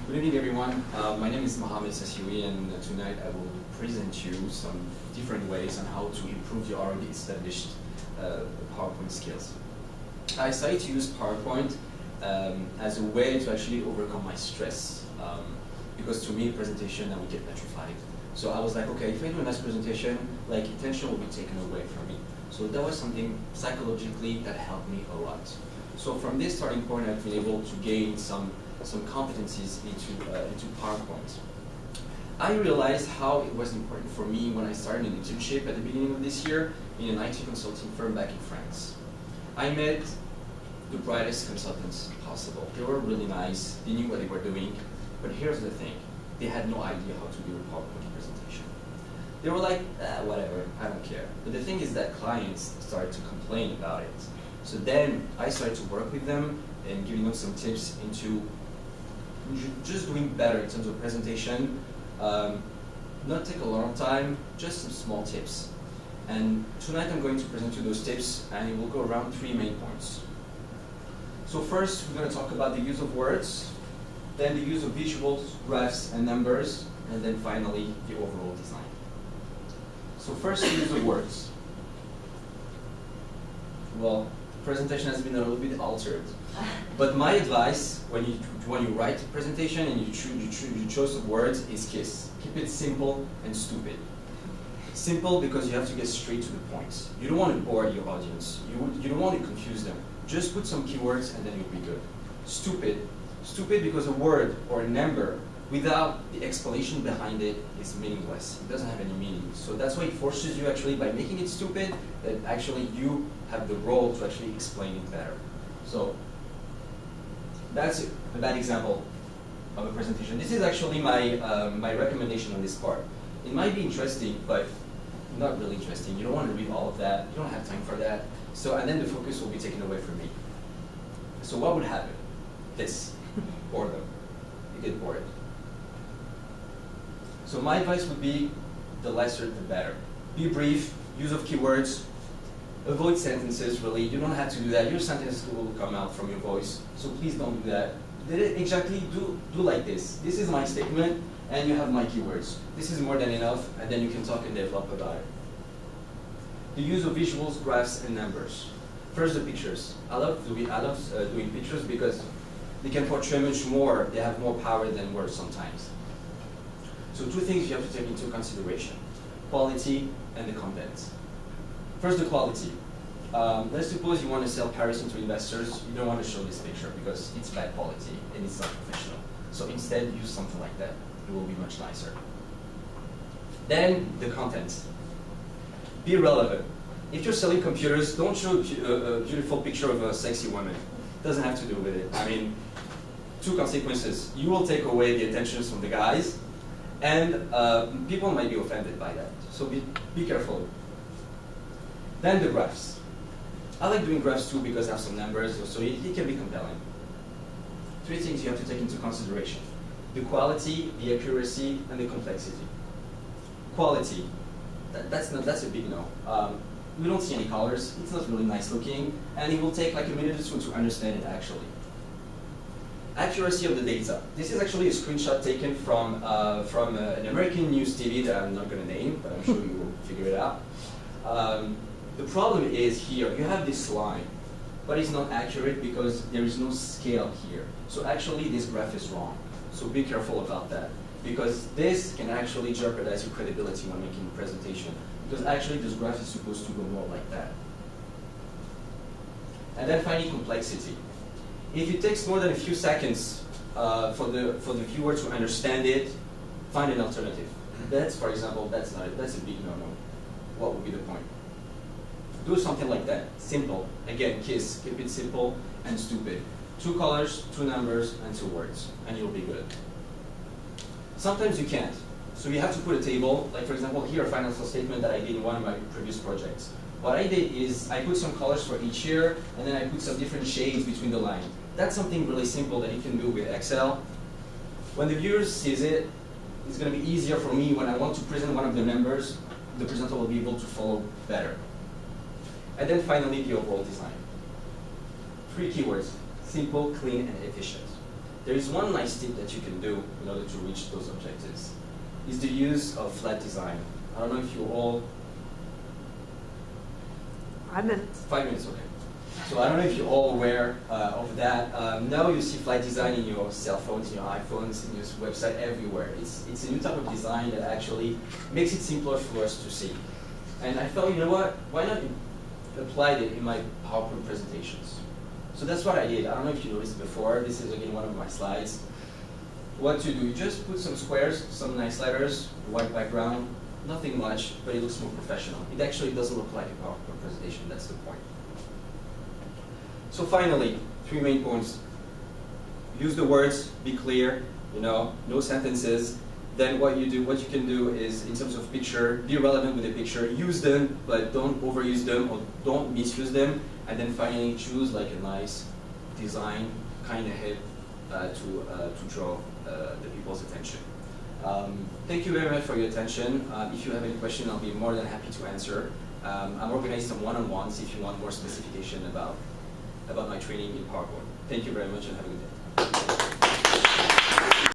Good evening, everyone. My name is Mohamed Sassiwi, and tonight I will present you some different ways on how to improve your already established PowerPoint skills. I decided to use PowerPoint as a way to actually overcome my stress, because to me, presentation, I would get petrified. So I was like, okay, if I do a nice presentation, like attention will be taken away from me. So that was something psychologically that helped me a lot. So from this starting point, I've been able to gain some competencies into PowerPoint. I realized how it was important for me when I started an internship at the beginning of this year in an IT consulting firm back in France. I met the brightest consultants possible. They were really nice, they knew what they were doing, but here's the thing, they had no idea how to do a PowerPoint presentation. They were like, whatever, I don't care. But the thing is that clients started to complain about it. So then I started to work with them and giving them some tips into just doing better in terms of presentation. Not take a lot of time, just some small tips. And tonight I'm going to present you those tips, and it will go around 3 main points. So first, we're going to talk about the use of words, then the use of visuals, graphs, and numbers, and then finally, the overall design. So first, the use of words. Well, presentation has been a little bit altered. But my advice when you write a presentation and you chose some words is KISS. Keep it simple and stupid. Simple because you have to get straight to the point. You don't want to bore your audience. You don't want to confuse them. Just put some keywords and then you'll be good. Stupid. Stupid because a word or a number without the explanation behind it is meaningless. It doesn't have any meaning. So that's why it forces you actually, by making it stupid, that actually you have the role to actually explain it better. So that's a bad example of a presentation. This is actually my, my recommendation on this part. It might be interesting, but not really interesting. You don't want to read all of that. You don't have time for that. So, and then the focus will be taken away from me. So what would happen? This, boredom. You get bored. So my advice would be, the lesser the better. Be brief, use of keywords, avoid sentences really. You don't have to do that. Your sentences will come out from your voice. So please don't do that. Exactly, do like this. This is my statement, and you have my keywords. This is more than enough, and then you can talk and develop about it. The use of visuals, graphs, and numbers. First, the pictures. I love doing pictures because they can portray much more. They have more power than words sometimes. So 2 things you have to take into consideration: quality and the content. First, the quality. Let's suppose you want to sell Parison to investors. You don't want to show this picture because it's bad quality and it's not professional. So instead, use something like that. It will be much nicer. Then, the content. Be relevant. If you're selling computers, don't show a beautiful picture of a sexy woman. It doesn't have to do with it. I mean, 2 consequences. You will take away the attention from the guys, and people might be offended by that. So be careful. Then the graphs. I like doing graphs too because I have some numbers, so it can be compelling. 3 things you have to take into consideration: the quality, the accuracy, and the complexity. Quality, that's a big no. We don't see any colors, it's not really nice looking, and it will take like a minute or 2 to understand it actually. Accuracy of the data. This is actually a screenshot taken from an American news TV that I'm not going to name, but I'm sure you will figure it out. The problem is here, you have this line, but it's not accurate because there is no scale here. So actually this graph is wrong. So be careful about that, because this can actually jeopardize your credibility when making a presentation, because actually this graph is supposed to go more like that. And then finally, complexity. If it takes more than a few seconds for the viewer to understand it, find an alternative. That's, for example, that's a big no-no. What would be the point? Do something like that, simple. Again, KISS, keep it simple and stupid. 2 colors, 2 numbers, and 2 words, and you'll be good. Sometimes you can't. So you have to put a table, like for example, here a financial statement that I did in one of my previous projects. What I did is I put some colors for each year, and then I put some different shades between the lines. That's something really simple that you can do with Excel. When the viewer sees it, it's going to be easier for me when I want to present one of the numbers. The presenter will be able to follow better. And then finally, the overall design. 3 keywords: simple, clean, and efficient. There is one nice tip that you can do in order to reach those objectives, is the use of flat design. I don't know if you're all... 5 minutes. 5 minutes, okay. So I don't know if you're all aware of that. Now you see flat design in your cell phones, in your iPhones, in your website, everywhere. It's a new type of design that actually makes it simpler for us to see. And I thought, you know what, why not apply it in my PowerPoint presentations? So that's what I did. I don't know if you noticed before. This is again one of my slides. What to do, you just put some squares, some nice letters, white background, nothing much, but it looks more professional. It actually doesn't look like a PowerPoint presentation, that's the point. So finally, 3 main points. Use the words, be clear, no sentences. Then what you can do is, in terms of picture, be relevant with the picture, use them, but don't overuse them or don't misuse them. And then finally choose like a nice design, kind of hit to draw the people's attention. Thank you very much for your attention. If you have any question, I'll be more than happy to answer. I'm organizing some one-on-ones if you want more specification about my training in PowerPoint. Thank you very much and have a good day.